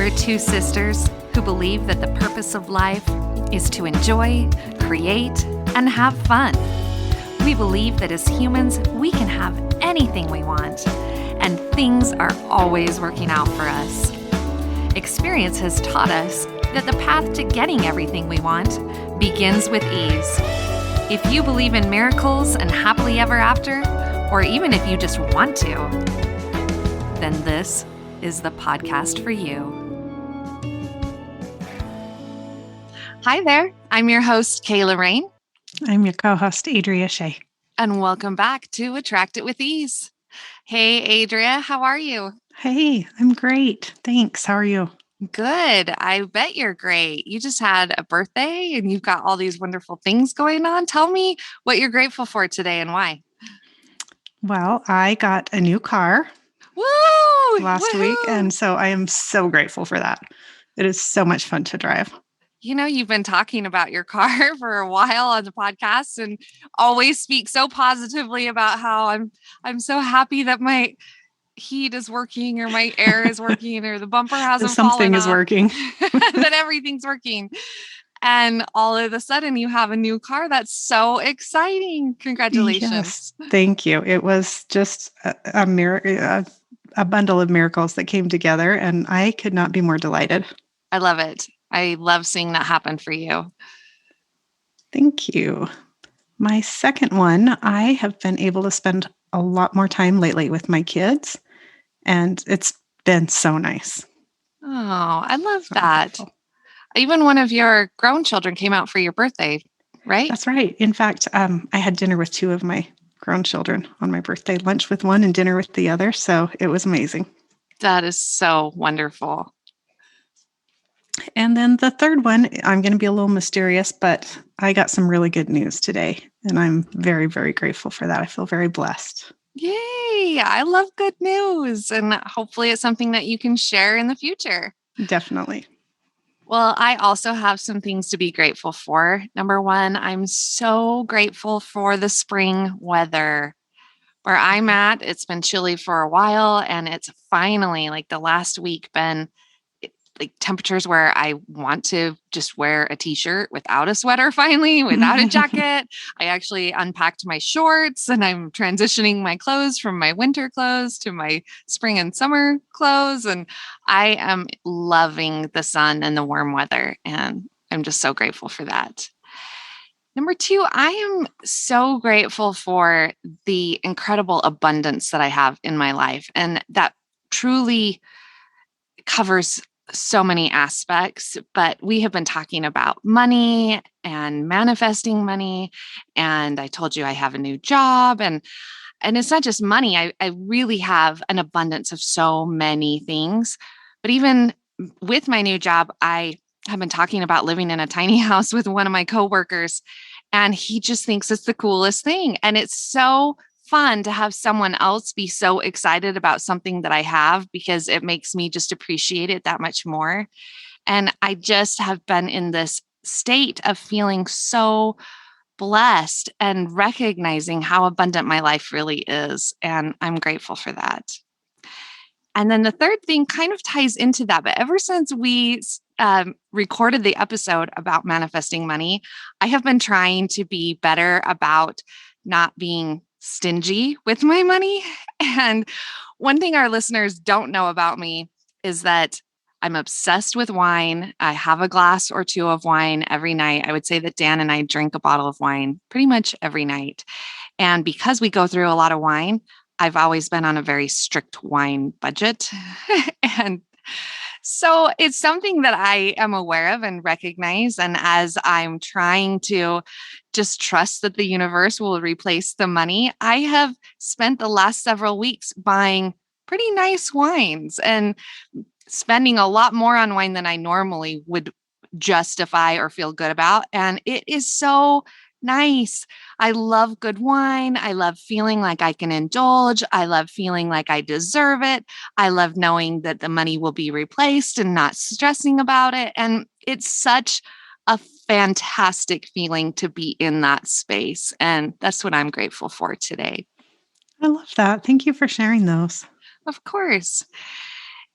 We're two sisters who believe that the purpose of life is to enjoy, create, and have fun. We believe that as humans, we can have anything we want, and things are always working out for us. Experience has taught us that the path to getting everything we want begins with ease. If you believe in miracles and happily ever after, or even if you just want to, then this is the podcast for you. Hi there, I'm your host, Kayla Rain. I'm your co-host, Adria Shea. And welcome back to Attract It with Ease. Hey, Adria, how are you? Hey, I'm great. Thanks. How are you? Good. I bet you're great. You just had a birthday and you've got all these wonderful things going on. Tell me what you're grateful for today and why. Well, I got a new car last week, and so I am so grateful for that. It is so much fun to drive. You know, you've been talking about your car for a while on the podcast and always speak so positively about how I'm so happy that my heat is working or my air is working or the bumper hasn't Something is working. that everything's working. And all of a sudden you have a new car. That's so exciting. Congratulations. Yes, thank you. It was just a bundle of miracles that came together, and I could not be more delighted. I love it. I love seeing that happen for you. Thank you. My second one, I have been able to spend a lot more time lately with my kids, and it's been so nice. Oh, I love that. Wonderful. Even one of your grown children came out for your birthday, right? That's right. In fact, I had dinner with two of my grown children on my birthday, lunch with one and dinner with the other. So it was amazing. That is so wonderful. And then the third one, I'm going to be a little mysterious, but I got some really good news today, and I'm very, very grateful for that. I feel very blessed. Yay! I love good news, and hopefully it's something that you can share in the future. Definitely. Well, I also have some things to be grateful for. Number one, I'm so grateful for the spring weather. Where I'm at, it's been chilly for a while, and it's finally, like the last week, been like temperatures where I want to just wear a t-shirt without a sweater finally, without a jacket. I actually unpacked my shorts and I'm transitioning my clothes from my winter clothes to my spring and summer clothes. And I am loving the sun and the warm weather. And I'm just so grateful for that. Number two, I am so grateful for the incredible abundance that I have in my life. And that truly covers so many aspects, but we have been talking about money and manifesting money. And I told you I have a new job, and it's not just money. I really have an abundance of so many things. But even with my new job, I have been talking about living in a tiny house with one of my coworkers, and he just thinks it's the coolest thing. And it's so fun to have someone else be so excited about something that I have, because it makes me just appreciate it that much more. And I just have been in this state of feeling so blessed and recognizing how abundant my life really is. And I'm grateful for that. And then the third thing kind of ties into that. But ever since we recorded the episode about manifesting money, I have been trying to be better about not being stingy with my money. And one thing our listeners don't know about me is that I'm obsessed with wine. I have a glass or two of wine every night. I would say that Dan and I drink a bottle of wine pretty much every night. And because we go through a lot of wine, I've always been on a very strict wine budget. And so it's something that I am aware of and recognize. And as I'm trying to just trust that the universe will replace the money, I have spent the last several weeks buying pretty nice wines and spending a lot more on wine than I normally would justify or feel good about. And it is so nice. I love good wine. I love feeling like I can indulge. I love feeling like I deserve it. I love knowing that the money will be replaced and not stressing about it. And it's such a fantastic feeling to be in that space. And that's what I'm grateful for today. I love that. Thank you for sharing those. Of course.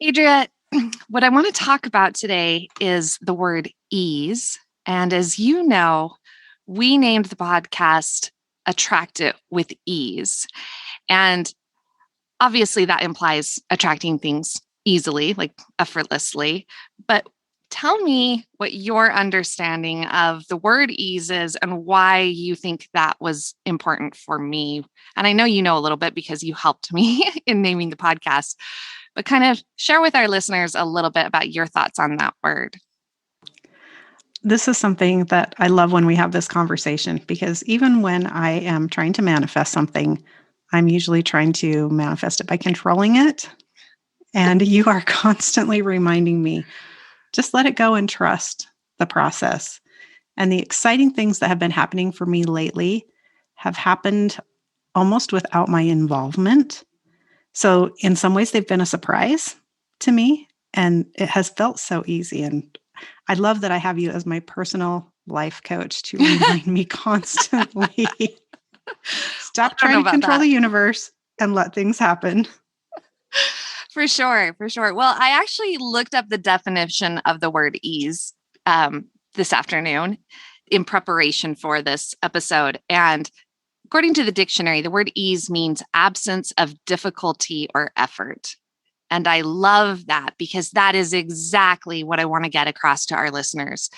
Adria, what I want to talk about today is the word ease. And as you know, we named the podcast Attract It with Ease. And obviously, that implies attracting things easily, like effortlessly. But tell me what your understanding of the word ease is and why you think that was important for me. And I know you know a little bit because you helped me in naming the podcast, but kind of share with our listeners a little bit about your thoughts on that word. This is something that I love when we have this conversation because even when I am trying to manifest something, I'm usually trying to manifest it by controlling it. And you are constantly reminding me, just let it go and trust the process. And the exciting things that have been happening for me lately have happened almost without my involvement. So, in some ways, they've been a surprise to me, and it has felt so easy. And I love that I have you as my personal life coach to remind me constantly I stop don't trying know to about control that. the universe and let things happen. For sure, for sure. Well, I actually looked up the definition of the word ease this afternoon in preparation for this episode. And according to the dictionary, the word ease means absence of difficulty or effort. And I love that because that is exactly what I want to get across to our listeners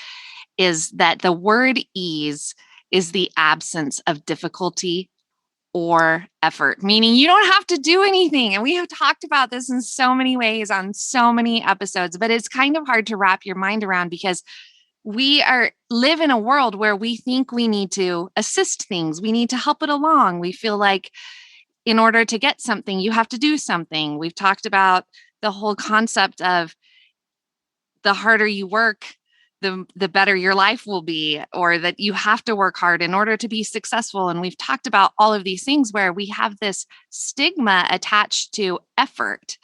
is that the word ease is the absence of difficulty or effort, meaning you don't have to do anything. And we have talked about this in so many ways on so many episodes, but it's kind of hard to wrap your mind around because we are live in a world where we think we need to assist things. We need to help it along. We feel like in order to get something, you have to do something. We've talked about the whole concept of the harder you work, the better your life will be, or that you have to work hard in order to be successful. And we've talked about all of these things where we have this stigma attached to effort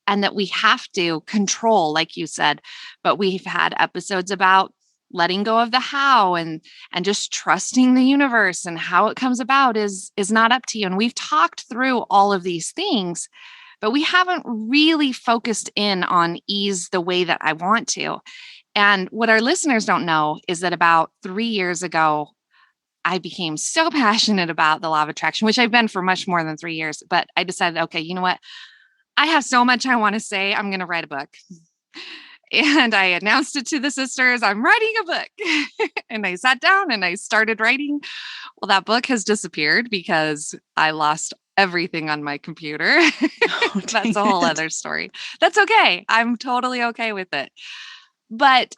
and that we have to control, like you said. But we've had episodes about letting go of the how and just trusting the universe, and how it comes about is not up to you. And we've talked through all of these things, but we haven't really focused in on ease the way that I want to. And what our listeners don't know is that about 3 years ago, I became so passionate about the law of attraction, which I've been for much more than 3 years. But I decided, okay, you know what? I have so much I want to say. I'm going to write a book. And I announced it to the sisters, I'm writing a book. And I sat down and I started writing. Well, that book has disappeared because I lost everything on my computer. Oh, That's dang a whole it. other story. That's okay. I'm totally okay with it. But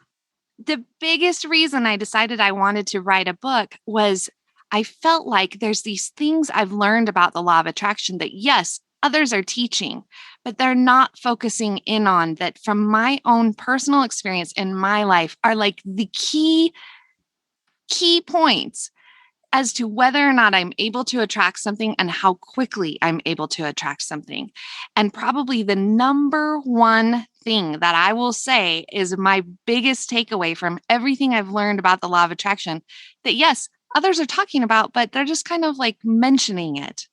the biggest reason I decided I wanted to write a book was I felt like there's these things I've learned about the law of attraction that, yes, others are teaching, but they're not focusing in on that from my own personal experience in my life are like the key points as to whether or not I'm able to attract something and how quickly I'm able to attract something. And probably the number one thing that I will say is my biggest takeaway from everything I've learned about the law of attraction that yes, others are talking about, but they're just kind of like mentioning it.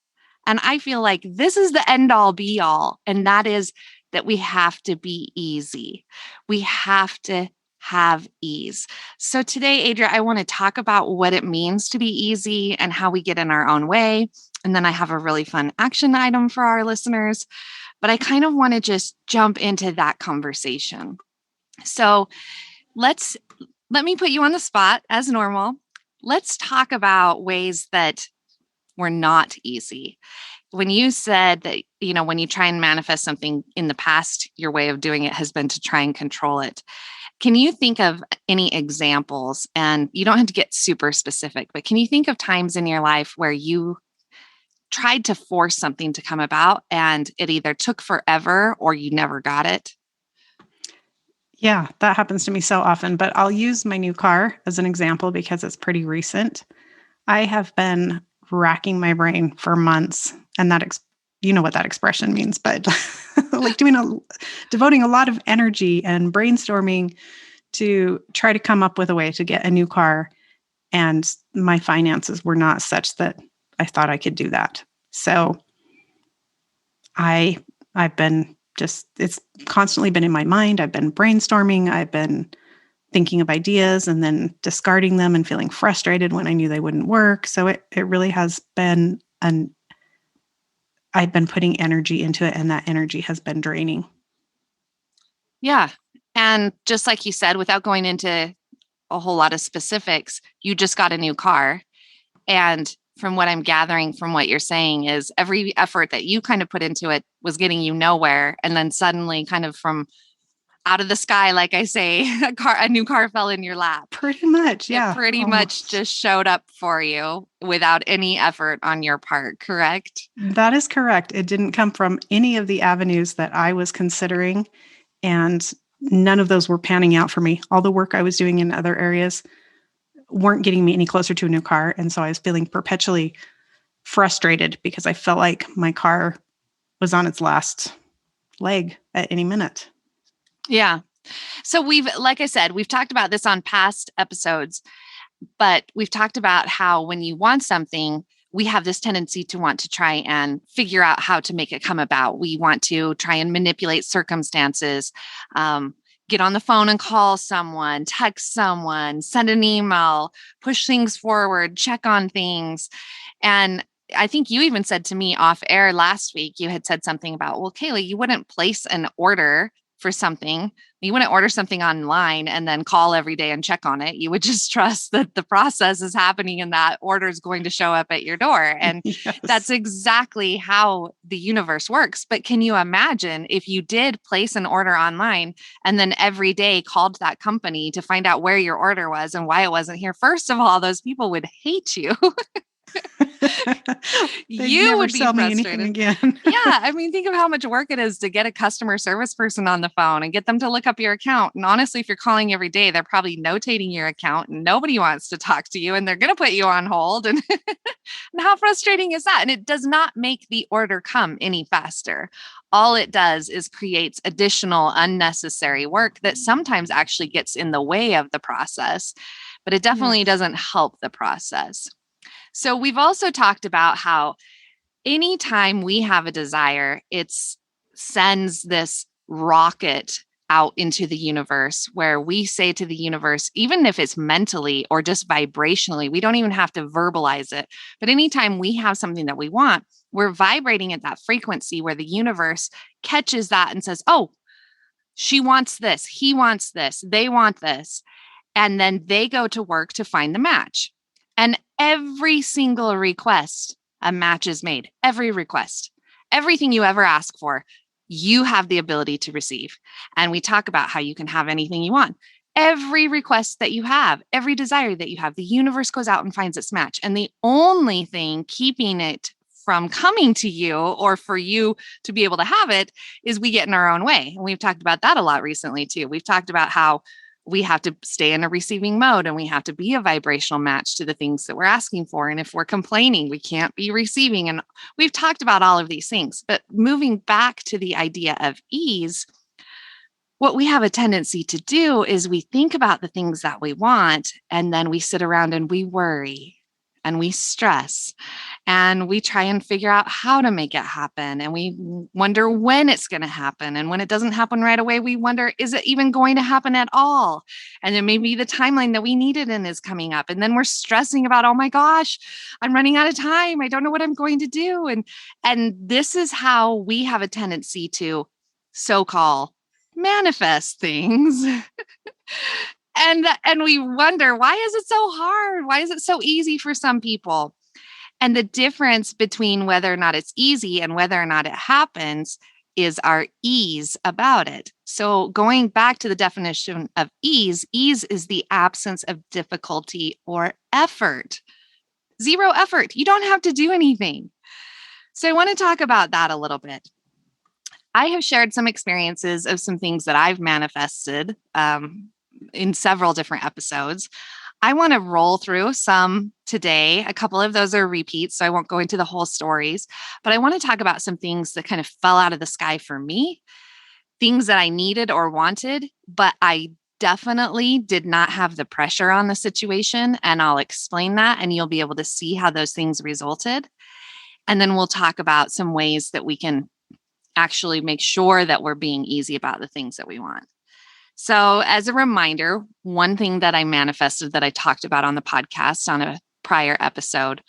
And I feel like this is the end all be all. And that is that we have to be easy. We have to have ease. So today, Adria, I want to talk about what it means to be easy and how we get in our own way. And then I have a really fun action item for our listeners. But I kind of want to just jump into that conversation. So let's let me put you on the spot as normal. Let's talk about ways that were not easy. When you said that, when you try and manifest something in the past, your way of doing it has been to try and control it. Can you think of any examples? And you don't have to get super specific, but can you think of times in your life where you tried to force something to come about and it either took forever or you never got it? Yeah, that happens to me so often, but I'll use my new car as an example because it's pretty recent. I have been racking my brain for months, and you know what that expression means, but like devoting a lot of energy and brainstorming to try to come up with a way to get a new car, and my finances were not such that I thought I could do that. So I've been just, it's constantly been in my mind. I've been brainstorming. I've been thinking of ideas and then discarding them and feeling frustrated when I knew they wouldn't work. So it really has been I've been putting energy into it, and that energy has been draining. Yeah. And just like you said, without going into a whole lot of specifics, you just got a new car. And from what I'm gathering from what you're saying is every effort that you kind of put into it was getting you nowhere. And then suddenly kind of from out of the sky, like I say, a new car fell in your lap. Pretty much, It yeah, pretty much almost. just showed up for you without any effort on your part, correct? That is correct. It didn't come from any of the avenues that I was considering, and none of those were panning out for me. All the work I was doing in other areas weren't getting me any closer to a new car, and so I was feeling perpetually frustrated because I felt like my car was on its last leg at any minute. Yeah. So like I said, we've talked about this on past episodes, but we've talked about how when you want something, we have this tendency to want to try and figure out how to make it come about. We want to try and manipulate circumstances, get on the phone and call someone, text someone, send an email, push things forward, check on things. And I think you even said to me off air last week, you had said something about, well, Kaylee, you wouldn't place an order for something. You wouldn't order something online and then call every day and check on it. You would just trust that the process is happening and that order is going to show up at your door. And that's Yes. exactly how the universe works. But can you imagine if you did place an order online and then every day called that company to find out where your order was and why it wasn't here? First of all, those people would hate you. They'd You never would be sell me anything frustrated. again. Yeah, I mean, think of how much work it is to get a customer service person on the phone and get them to look up your account. And honestly, if you're calling every day, they're probably notating your account and nobody wants to talk to you and they're going to put you on hold. And, and how frustrating is that? And it does not make the order come any faster. All it does is creates additional unnecessary work that sometimes actually gets in the way of the process, but it definitely Yes. doesn't help the process. So we've also talked about how anytime we have a desire, it sends this rocket out into the universe where we say to the universe, even if it's mentally or just vibrationally, we don't even have to verbalize it. But anytime we have something that we want, we're vibrating at that frequency where the universe catches that and says, oh, she wants this, he wants this, they want this. And then they go to work to find the match. And every single request, a match is made. Every request, everything you ever ask for, you have the ability to receive. And we talk about how you can have anything you want. Every request that you have, every desire that you have, the universe goes out and finds its match. And the only thing keeping it from coming to you or for you to be able to have it is we get in our own way. And we've talked about that a lot recently too. We've talked about how we have to stay in a receiving mode and we have to be a vibrational match to the things that we're asking for. And if we're complaining, we can't be receiving. And we've talked about all of these things. But moving back to the idea of ease, what we have a tendency to do is we think about the things that we want and then we sit around and we worry and we stress and we try and figure out how to make it happen and we wonder when it's going to happen, and when it doesn't happen right away we wonder, is it even going to happen at all? And then maybe the timeline that we needed in is coming up and then we're stressing about, oh my gosh, I'm running out of time, I don't know what I'm going to do. And this is how we have a tendency to so-called manifest things. And we wonder, why is it so hard? Why is it so easy for some people? And the difference between whether or not it's easy and whether or not it happens is our ease about it. So going back to the definition of ease, ease is the absence of difficulty or effort. Zero effort. You don't have to do anything. So I want to talk about that a little bit. I have shared some experiences of some things that I've manifested in several different episodes. I want to roll through some today. A couple of those are repeats, so I won't go into the whole stories, but I want to talk about some things that kind of fell out of the sky for me, things that I needed or wanted, but I definitely did not have the pressure on the situation. And I'll explain that, and you'll be able to see how those things resulted. And then we'll talk about some ways that we can actually make sure that we're being easy about the things that we want. So, as a reminder, one thing that I manifested that I talked about on the podcast on a prior episode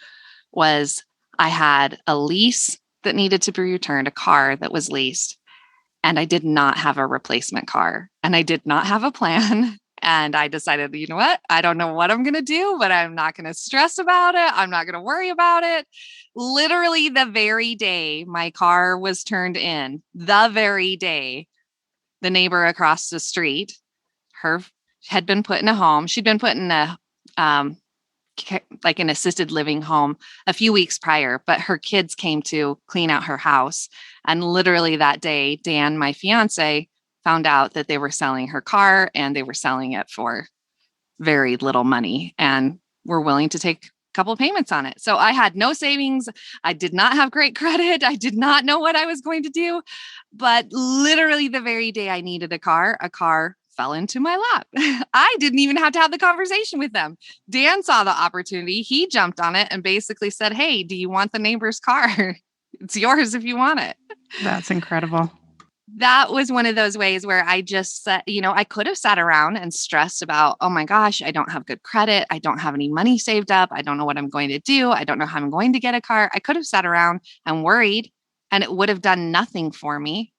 was I had a lease that needed to be returned, a car that was leased, and I did not have a replacement car and I did not have a plan. And I decided, you know what? I don't know what I'm going to do, but I'm not going to stress about it. I'm not going to worry about it. Literally, the very day my car was turned in, the very day, the neighbor across the street, her had been put in a home. She'd been put in a like an assisted living home a few weeks prior, but her kids came to clean out her house. And literally that day, Dan, my fiance, found out that they were selling her car and they were selling it for very little money and were willing to take a couple of payments on it. So I had no savings. I did not have great credit. I did not know what I was going to do. But literally the very day I needed a car fell into my lap. I didn't even have to have the conversation with them. Dan saw the opportunity. He jumped on it and basically said, "Hey, do you want the neighbor's car? It's yours if you want it." That's incredible. That was one of those ways where I just said, I could have sat around and stressed about, oh my gosh, I don't have good credit. I don't have any money saved up. I don't know what I'm going to do. I don't know how I'm going to get a car. I could have sat around and worried and it would have done nothing for me.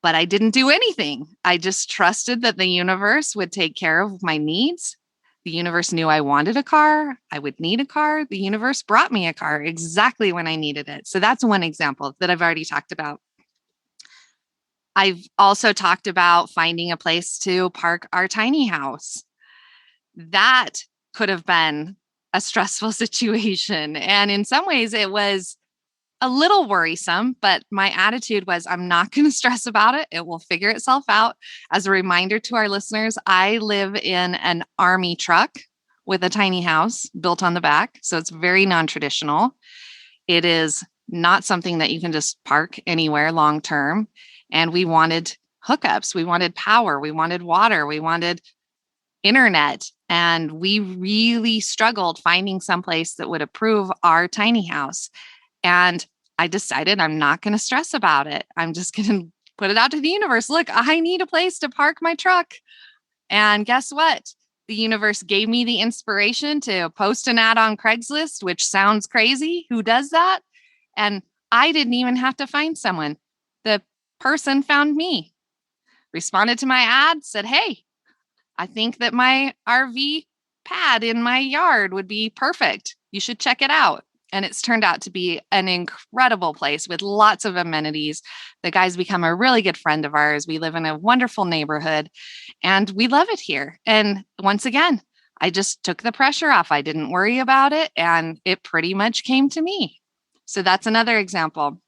But I didn't do anything. I just trusted that the universe would take care of my needs. The universe knew I wanted a car. I would need a car. The universe brought me a car exactly when I needed it. So that's one example that I've already talked about. I've also talked about finding a place to park our tiny house. That could have been a stressful situation. And in some ways, it was a little worrisome, but my attitude was I'm not going to stress about it. It will figure itself out. As a reminder to our listeners, I live in an army truck with a tiny house built on the back. So it's very non-traditional. It is not something that you can just park anywhere long term. And we wanted hookups. We wanted power. We wanted water. We wanted internet. And we really struggled finding someplace that would approve our tiny house. And I decided I'm not going to stress about it. I'm just going to put it out to the universe. Look, I need a place to park my truck. And guess what? The universe gave me the inspiration to post an ad on Craigslist, which sounds crazy. Who does that? And I didn't even have to find someone. The person found me, responded to my ad, said, "Hey, I think that my RV pad in my yard would be perfect. You should check it out." And it's turned out to be an incredible place with lots of amenities. The guy's become a really good friend of ours. We live in a wonderful neighborhood and we love it here. And once again, I just took the pressure off. I didn't worry about it and it pretty much came to me. So that's another example.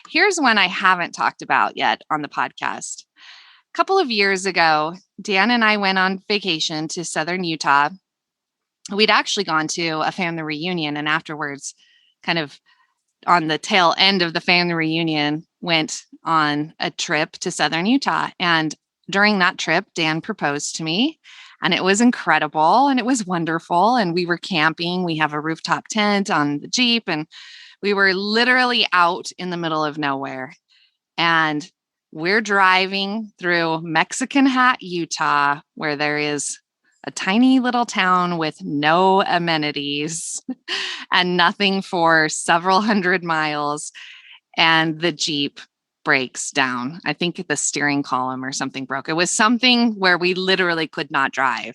Here's one I haven't talked about yet on the podcast. A couple of years ago, Dan and I went on vacation to southern Utah. We'd actually gone to a family reunion and afterwards, kind of on the tail end of the family reunion, went on a trip to southern Utah. And during that trip, Dan proposed to me and it was incredible and it was wonderful. And we were camping. We have a rooftop tent on the Jeep and we were literally out in the middle of nowhere. And we're driving through Mexican Hat, Utah, where there is a tiny little town with no amenities and nothing for several hundred miles. And the Jeep breaks down. I think the steering column or something broke. It was something where we literally could not drive.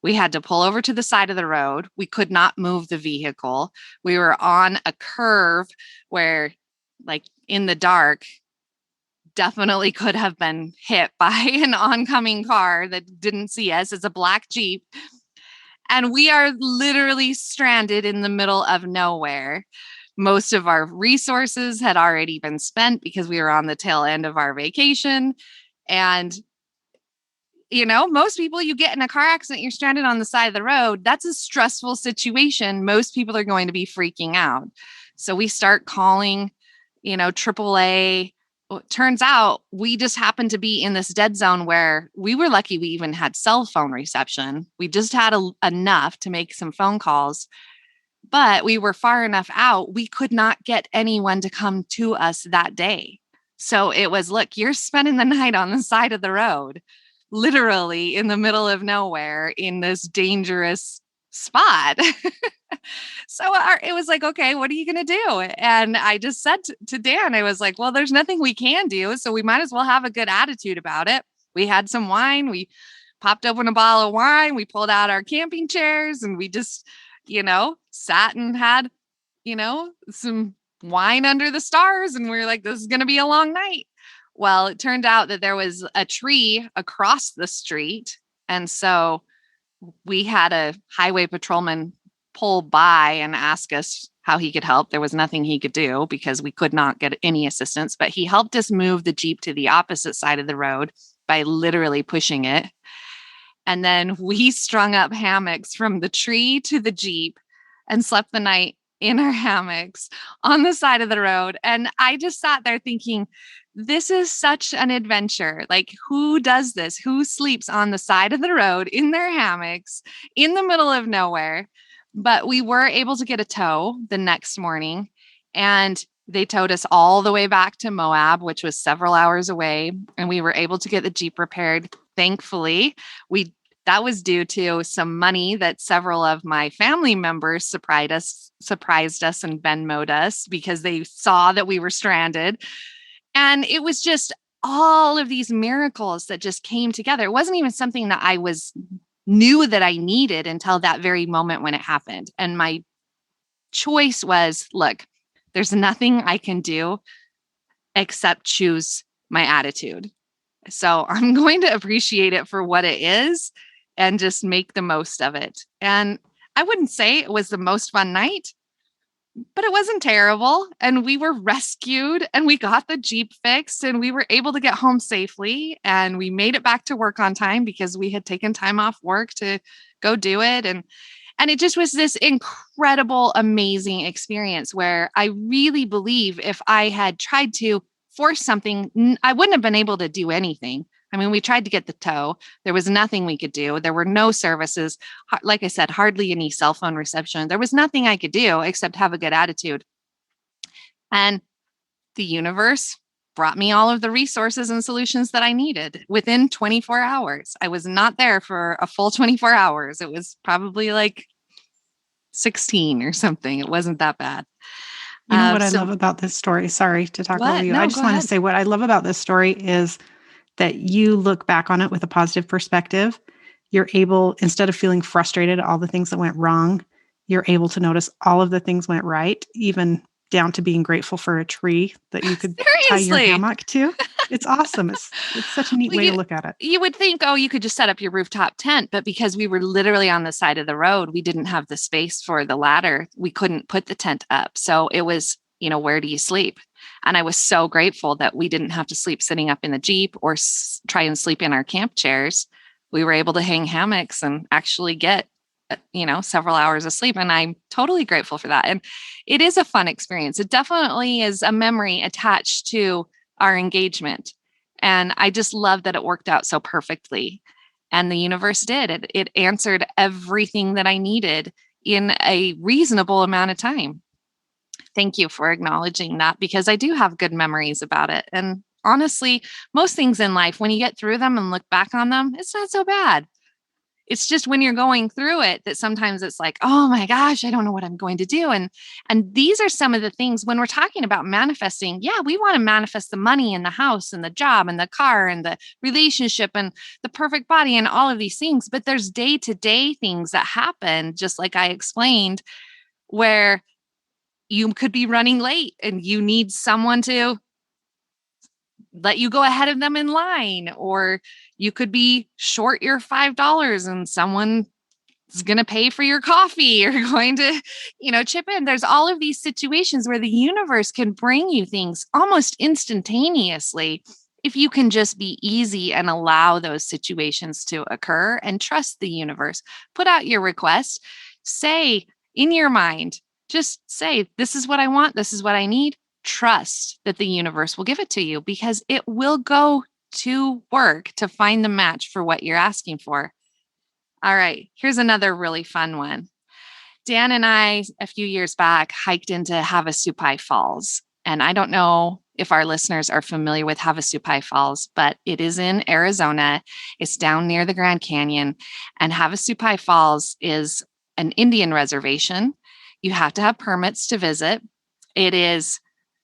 We had to pull over to the side of the road. We could not move the vehicle. We were on a curve where, like in the dark, definitely could have been hit by an oncoming car that didn't see us. It's a black Jeep. And we are literally stranded in the middle of nowhere. Most of our resources had already been spent because we were on the tail end of our vacation. And, most people, you get in a car accident, you're stranded on the side of the road. That's a stressful situation. Most people are going to be freaking out. So we start calling, AAA. Well, it turns out we just happened to be in this dead zone where we were lucky we even had cell phone reception. We just had enough to make some phone calls. but we were far enough out, we could not get anyone to come to us that day. So it was, look, you're spending the night on the side of the road, literally in the middle of nowhere in this dangerous spot. So it was like, okay, what are you going to do? And I just said to Dan, I was like, well, there's nothing we can do. So we might as well have a good attitude about it. We had some wine. We popped open a bottle of wine. We pulled out our camping chairs and we just, sat and had, some wine under the stars. And we were like, this is going to be a long night. Well, it turned out that there was a tree across the street. And so we had a highway patrolman pull by and ask us how he could help. There was nothing he could do because we could not get any assistance, but he helped us move the Jeep to the opposite side of the road by literally pushing it. And then we strung up hammocks from the tree to the Jeep and slept the night in our hammocks on the side of the road. And I just sat there thinking, this is such an adventure. Like, who does this? Who sleeps on the side of the road in their hammocks in the middle of nowhere? But we were able to get a tow the next morning, and they towed us all the way back to Moab, which was several hours away. And we were able to get the Jeep repaired. Thankfully, that was due to some money that several of my family members surprised us and Venmo'd us because they saw that we were stranded. And it was just all of these miracles that just came together. It wasn't even something that I knew that I needed until that very moment when it happened. And my choice was, look, there's nothing I can do except choose my attitude. So I'm going to appreciate it for what it is and just make the most of it. And I wouldn't say it was the most fun night, but it wasn't terrible. And we were rescued and we got the Jeep fixed and we were able to get home safely. And we made it back to work on time because we had taken time off work to go do it. And it just was this incredible, amazing experience where I really believe if I had tried to force something, I wouldn't have been able to do anything. I mean, we tried to get the tow. There was nothing we could do. There were no services. Like I said, hardly any cell phone reception. There was nothing I could do except have a good attitude. And the universe brought me all of the resources and solutions that I needed within 24 hours. I was not there for a full 24 hours. It was probably like 16 or something. It wasn't that bad. You know what I love about this story? Sorry to talk over What? you. No, I go just want to ahead. say what I love about this story is that you look back on it with a positive perspective. You're able, instead of feeling frustrated at all the things that went wrong, you're able to notice all of the things went right, even down to being grateful for a tree that you could tie your Seriously. hammock to. It's awesome. It's such a neat Well, way to look at it. you would think, oh, you could just set up your rooftop tent, but because we were literally on the side of the road, we didn't have the space for the ladder. We couldn't put the tent up. So it was, where do you sleep? And I was so grateful that we didn't have to sleep sitting up in the Jeep or try and sleep in our camp chairs. We were able to hang hammocks and actually get, several hours of sleep. And I'm totally grateful for that. And it is a fun experience. It definitely is a memory attached to our engagement. And I just love that it worked out so perfectly. And the universe did. It answered everything that I needed in a reasonable amount of time. Thank you for acknowledging that because I do have good memories about it. And honestly, most things in life, when you get through them and look back on them, it's not so bad. It's just when you're going through it that sometimes it's like, oh my gosh, I don't know what I'm going to do. And these are some of the things when we're talking about manifesting. Yeah, we want to manifest the money and the house and the job and the car and the relationship and the perfect body and all of these things. But there's day-to-day things that happen, just like I explained, where you could be running late and you need someone to let you go ahead of them in line, or you could be short your $5 and someone is going to pay for your coffee or going to, chip in. There's all of these situations where the universe can bring you things almost instantaneously if you can just be easy and allow those situations to occur and trust the universe. Put out your request, say in your mind, just say, this is what I want, this is what I need. Trust that the universe will give it to you because it will go to work to find the match for what you're asking for. All right, here's another really fun one. Dan and I, a few years back, hiked into Havasupai Falls. And I don't know if our listeners are familiar with Havasupai Falls, but it is in Arizona. It's down near the Grand Canyon. And Havasupai Falls is an Indian reservation. You have to have permits to visit. It is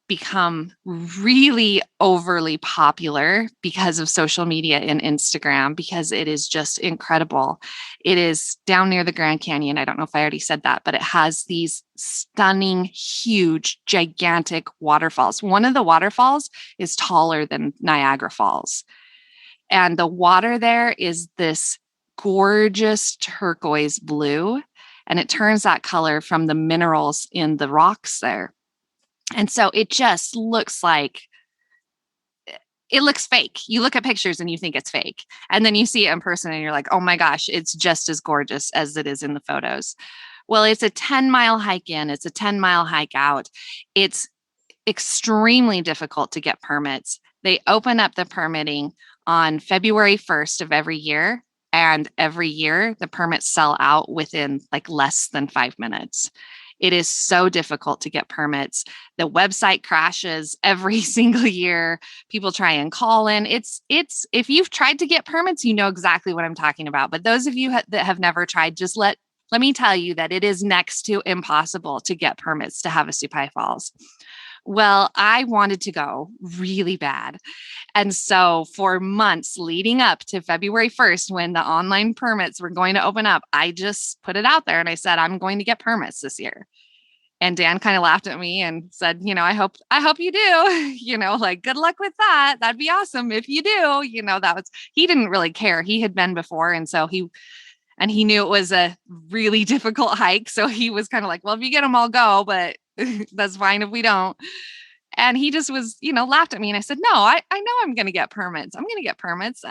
become really overly popular because of social media and Instagram because it is just incredible. It is down near the Grand Canyon. I don't know if I already said that, but it has these stunning, huge, gigantic waterfalls. One of the waterfalls is taller than Niagara Falls. And the water there is this gorgeous turquoise blue. And it turns that color from the minerals in the rocks there. And so it just looks like it looks fake. You look at pictures and you think it's fake. And then you see it in person and you're like, oh my gosh, it's just as gorgeous as it is in the photos. Well, it's a 10-mile hike in, it's a 10-mile hike out. It's extremely difficult to get permits. They open up the permitting on February 1st of every year. And every year the permits sell out within like less than 5 minutes. It is so difficult to get permits. The website crashes every single year. People try and call in. It's if you've tried to get permits, you know exactly what I'm talking about. But those of you that have never tried, just let me tell you that it is next to impossible to get permits to Havasupai Falls. Well, I wanted to go really bad. And so for months leading up to February 1st, when the online permits were going to open up, I just put it out there and I said, I'm going to get permits this year. And Dan kind of laughed at me and said, I hope you do, like, good luck with that. That'd be awesome if you do, he didn't really care. He had been before. And so he knew it was a really difficult hike. So he was kind of like, well, if you get them, I'll go, but that's fine if we don't. And he just was, laughed at me. And I said, no, I know I'm going to get permits. I'm going to get permits.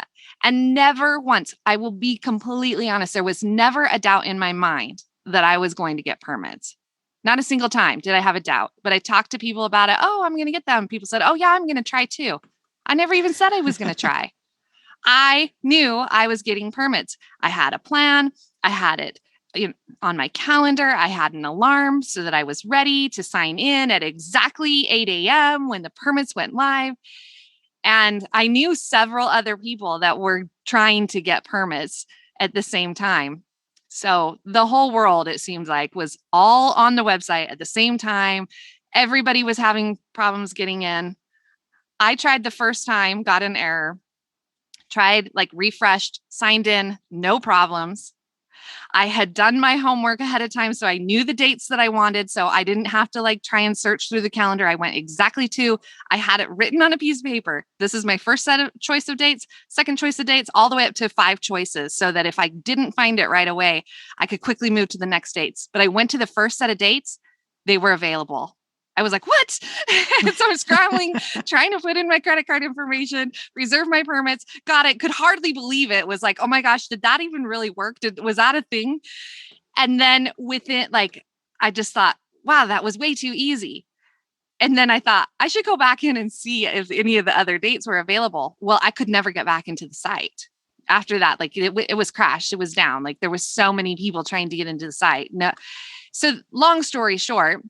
And never once, I will be completely honest, there was never a doubt in my mind that I was going to get permits. Not a single time did I have a doubt, but I talked to people about it. Oh, I'm going to get them. People said, oh yeah, I'm going to try too. I never even said I was going to try. I knew I was getting permits. I had a plan. I had it on my calendar. I had an alarm so that I was ready to sign in at exactly 8 a.m. when the permits went live. And I knew several other people that were trying to get permits at the same time. So the whole world, it seems like, was all on the website at the same time. Everybody was having problems getting in. I tried the first time, got an error, tried, like, refreshed, signed in, no problems. I had done my homework ahead of time, so I knew the dates that I wanted. So I didn't have to like try and search through the calendar. I went exactly to, I had it written on a piece of paper. This is my first choice of dates, second choice of dates, all the way up to 5 choices, so that if I didn't find it right away, I could quickly move to the next dates. But I went to the first set of dates, they were available. I was like, what? So I'm scrambling, trying to put in my credit card information, reserve my permits, got it, could hardly believe it. Was like, oh my gosh, did that even really work? Was that a thing? And then with it, like, I just thought, wow, that was way too easy. And then I thought I should go back in and see if any of the other dates were available. Well, I could never get back into the site. After that, like it was crashed. It was down. Like there was so many people trying to get into the site. No. So long story short,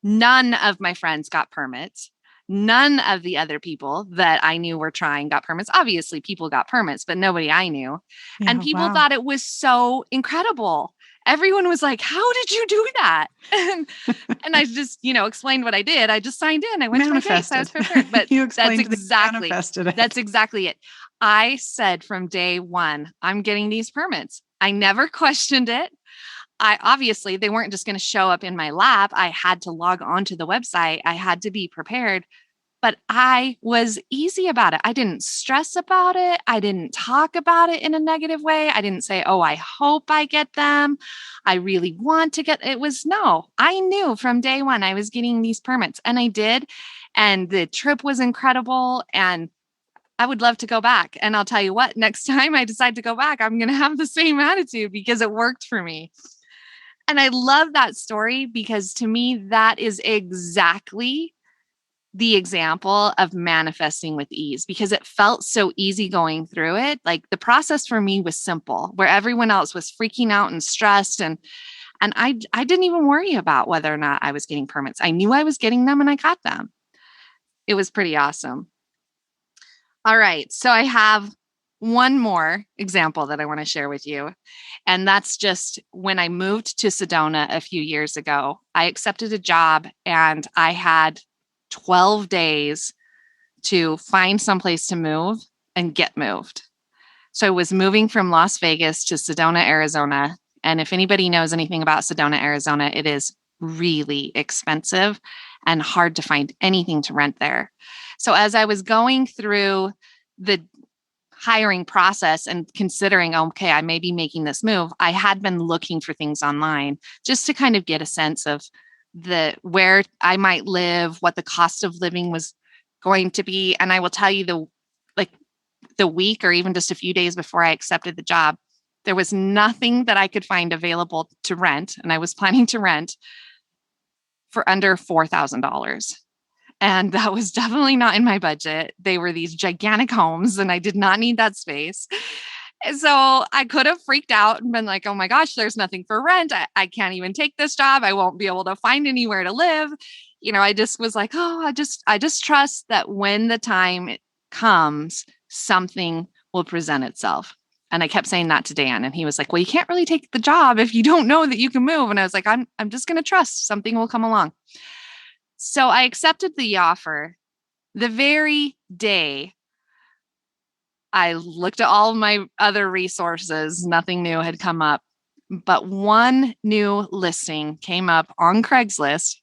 none of my friends got permits. None of the other people that I knew were trying got permits. Obviously, people got permits, but nobody I knew. Yeah, and people wow. thought it was so incredible. Everyone was like, how did you do that? And I just, explained what I did. I just signed in. I went to my dates. I was prepared. But You that's explained that you exactly manifested it. That's exactly it. I said from day one, I'm getting these permits. I never questioned it. Obviously, they weren't just going to show up in my lap. I had to log on to the website. I had to be prepared, but I was easy about it. I didn't stress about it. I didn't talk about it in a negative way. I didn't say, oh, I hope I get them. I really want to get. It was no, I knew from day one I was getting these permits, and I did. And the trip was incredible. And I would love to go back. And I'll tell you what, next time I decide to go back, I'm going to have the same attitude because it worked for me. And I love that story because to me, that is exactly the example of manifesting with ease, because it felt so easy going through it. Like the process for me was simple, where everyone else was freaking out and stressed. And And I didn't even worry about whether or not I was getting permits. I knew I was getting them and I got them. It was pretty awesome. All right. So I have one more example that I want to share with you. And that's just when I moved to Sedona a few years ago. I accepted a job and I had 12 days to find someplace to move and get moved. So I was moving from Las Vegas to Sedona, Arizona. And if anybody knows anything about Sedona, Arizona, it is really expensive and hard to find anything to rent there. So as I was going through the hiring process and considering, okay, I may be making this move, I had been looking for things online just to kind of get a sense of the where I might live, what the cost of living was going to be. And I will tell you the week or even just a few days before I accepted the job, there was nothing that I could find available to rent. And I was planning to rent for under $4,000. And that was definitely not in my budget. They were these gigantic homes, and I did not need that space. So I could have freaked out and been like, oh my gosh, there's nothing for rent. I can't even take this job. I won't be able to find anywhere to live. I just was like, oh, I just trust that when the time comes, something will present itself. And I kept saying that to Dan, and he was like, well, you can't really take the job if you don't know that you can move. And I was like, I'm just going to trust something will come along. So I accepted the offer. The very day I looked at all of my other resources, nothing new had come up, but one new listing came up on Craigslist.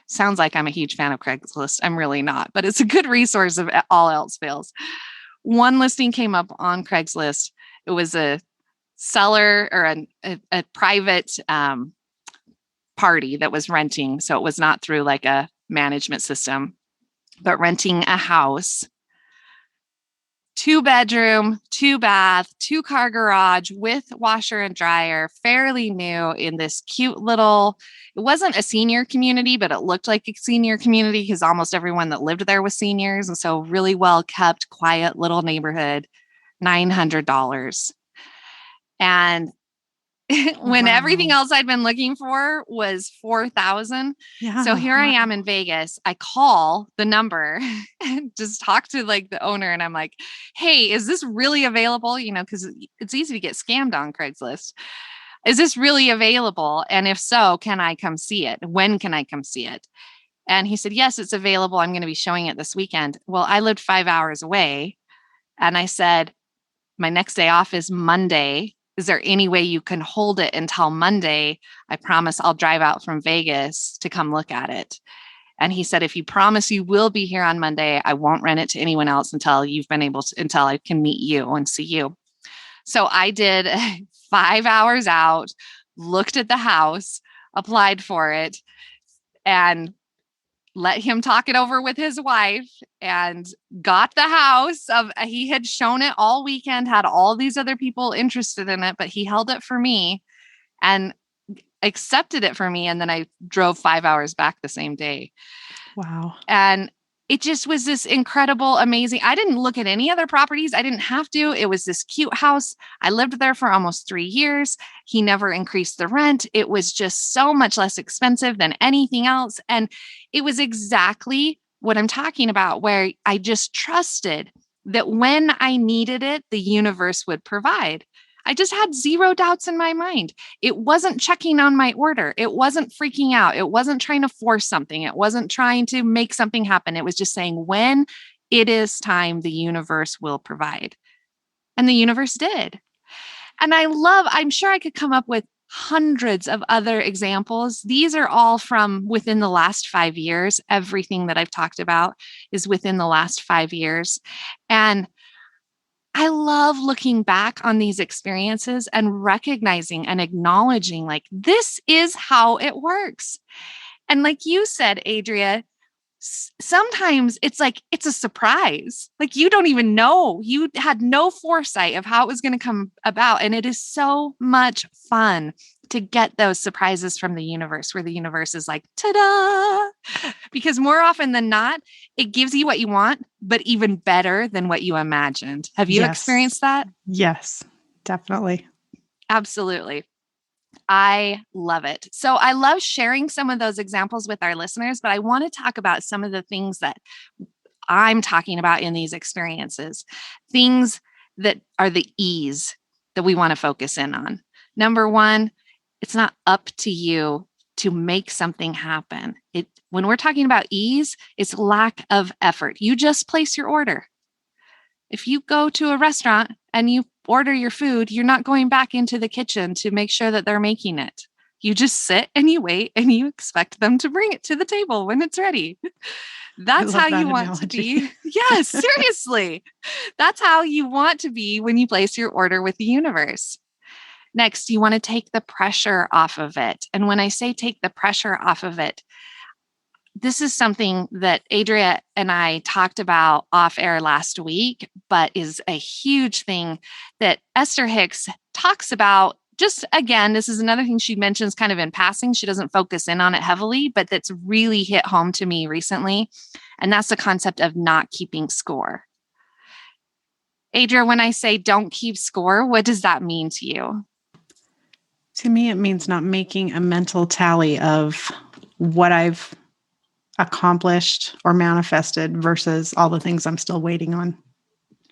Sounds like I'm a huge fan of Craigslist. I'm really not, but it's a good resource if all else fails. One listing came up on Craigslist. It was a seller or a private party that was renting. So it was not through like a management system, but renting a house, 2-bedroom, 2-bath, 2-car garage with washer and dryer, fairly new in this cute little, it wasn't a senior community, but it looked like a senior community because almost everyone that lived there was seniors. And so really well kept, quiet little neighborhood, $900. And when everything Wow. else I'd been looking for was 4,000. So Yeah. here I am Wow. in Vegas. I call the number and just talk to like the owner. And I'm like, hey, is this really available? Because it's easy to get scammed on Craigslist. Is this really available? And if so, can I come see it? When can I come see it? And he said, yes, it's available. I'm going to be showing it this weekend. Well, I lived 5 hours away. And I said, my next day off is Monday. Is there any way you can hold it until Monday? I promise I'll drive out from Vegas to come look at it. And he said, if you promise you will be here on Monday, I won't rent it to anyone else until until I can meet you and see you. So I did 5 hours out, looked at the house, applied for it, and let him talk it over with his wife and got the house of he had shown it all weekend, had all these other people interested in it, but he held it for me and accepted it for me. And then I drove 5 hours back the same day. Wow. And it just was this incredible, amazing. I didn't look at any other properties. I didn't have to. It was this cute house. I lived there for almost 3 years. He never increased the rent. It was just so much less expensive than anything else. And it was exactly what I'm talking about, where I just trusted that when I needed it, the universe would provide. I just had zero doubts in my mind. It wasn't checking on my order. It wasn't freaking out. It wasn't trying to force something. It wasn't trying to make something happen. It was just saying, when it is time, the universe will provide. And the universe did. And I'm sure I could come up with hundreds of other examples. These are all from within the last 5 years. Everything that I've talked about is within the last 5 years. And I love looking back on these experiences and recognizing and acknowledging, like, this is how it works. And like you said, Adria, sometimes it's like it's a surprise. Like you don't even know. You had no foresight of how it was going to come about. And it is so much fun to get those surprises from the universe, where the universe is like, ta-da! Because more often than not, it gives you what you want, but even better than what you imagined. Have you Yes. experienced that? Yes, definitely. Absolutely. I love it. So I love sharing some of those examples with our listeners, but I want to talk about some of the things that I'm talking about in these experiences, things that are the ease that we want to focus in on. Number one, it's not up to you to make something happen. When we're talking about ease, it's lack of effort. You just place your order. If you go to a restaurant and you order your food, you're not going back into the kitchen to make sure that they're making it. You just sit and you wait and you expect them to bring it to the table when it's ready. I That's how love that you want to analogy. be. Yes, seriously. That's how you want to be when you place your order with the universe. Next, you want to take the pressure off of it. And when I say take the pressure off of it, this is something that Adria and I talked about off air last week, but is a huge thing that Esther Hicks talks about. Just again, this is another thing she mentions kind of in passing. She doesn't focus in on it heavily, but that's really hit home to me recently. And that's the concept of not keeping score. Adria, when I say don't keep score, what does that mean to you? To me, it means not making a mental tally of what I've accomplished or manifested versus all the things I'm still waiting on.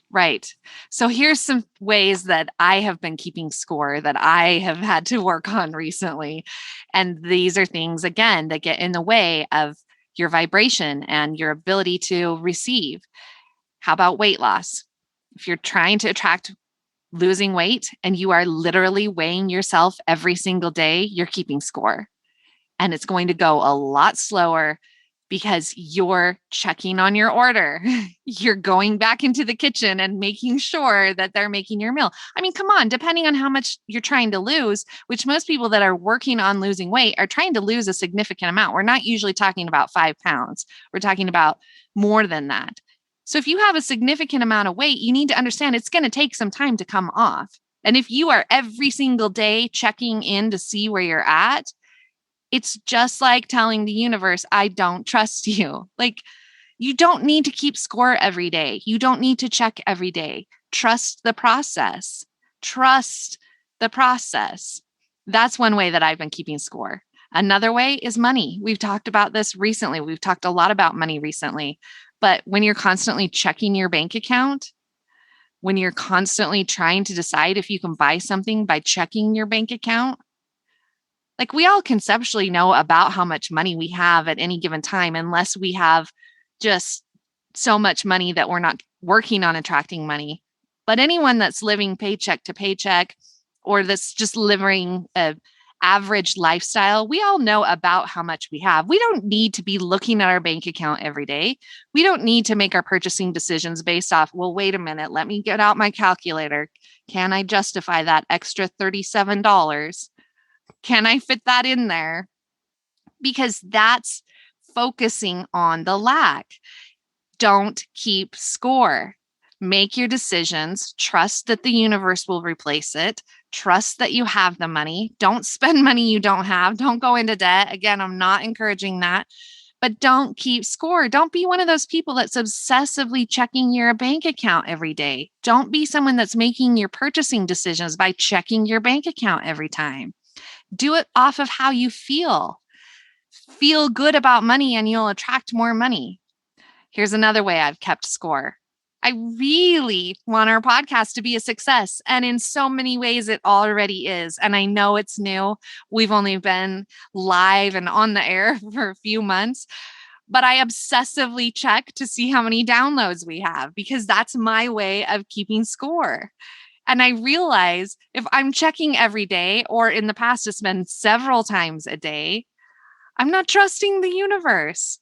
Right. So here's some ways that I have been keeping score that I have had to work on recently. And these are things, again, that get in the way of your vibration and your ability to receive. How about weight loss? If you're trying to attract losing weight and you are literally weighing yourself every single day, you're keeping score. And it's going to go a lot slower because you're checking on your order. You're going back into the kitchen and making sure that they're making your meal. I mean, come on, depending on how much you're trying to lose, which most people that are working on losing weight are trying to lose a significant amount. We're not usually talking about 5 pounds, we're talking about more than that. So if you have a significant amount of weight, you need to understand it's going to take some time to come off. And if you are every single day checking in to see where you're at, it's just like telling the universe, I don't trust you. Like, you don't need to keep score every day. You don't need to check every day. Trust the process. Trust the process. That's one way that I've been keeping score. Another way is money. We've talked about this recently. We've talked a lot about money recently. But when you're constantly checking your bank account, when you're constantly trying to decide if you can buy something by checking your bank account, like we all conceptually know about how much money we have at any given time, unless we have just so much money that we're not working on attracting money. But anyone that's living paycheck to paycheck or that's just living a average lifestyle, we all know about how much we have. We don't need to be looking at our bank account every day. We don't need to make our purchasing decisions based off, well, wait a minute, let me get out my calculator. Can I justify that extra $37? Can I fit that in there? Because that's focusing on the lack. Don't keep score. Make your decisions. Trust that the universe will replace it. Trust that you have the money. Don't spend money you don't have. Don't go into debt. Again, I'm not encouraging that, but don't keep score. Don't be one of those people that's obsessively checking your bank account every day. Don't be someone that's making your purchasing decisions by checking your bank account every time. Do it off of how you feel. Feel good about money and you'll attract more money. Here's another way I've kept score. I really want our podcast to be a success. And in so many ways, it already is. And I know it's new. We've only been live and on the air for a few months, but I obsessively check to see how many downloads we have because that's my way of keeping score. And I realize if I'm checking every day, or in the past, it's been several times a day, I'm not trusting the universe.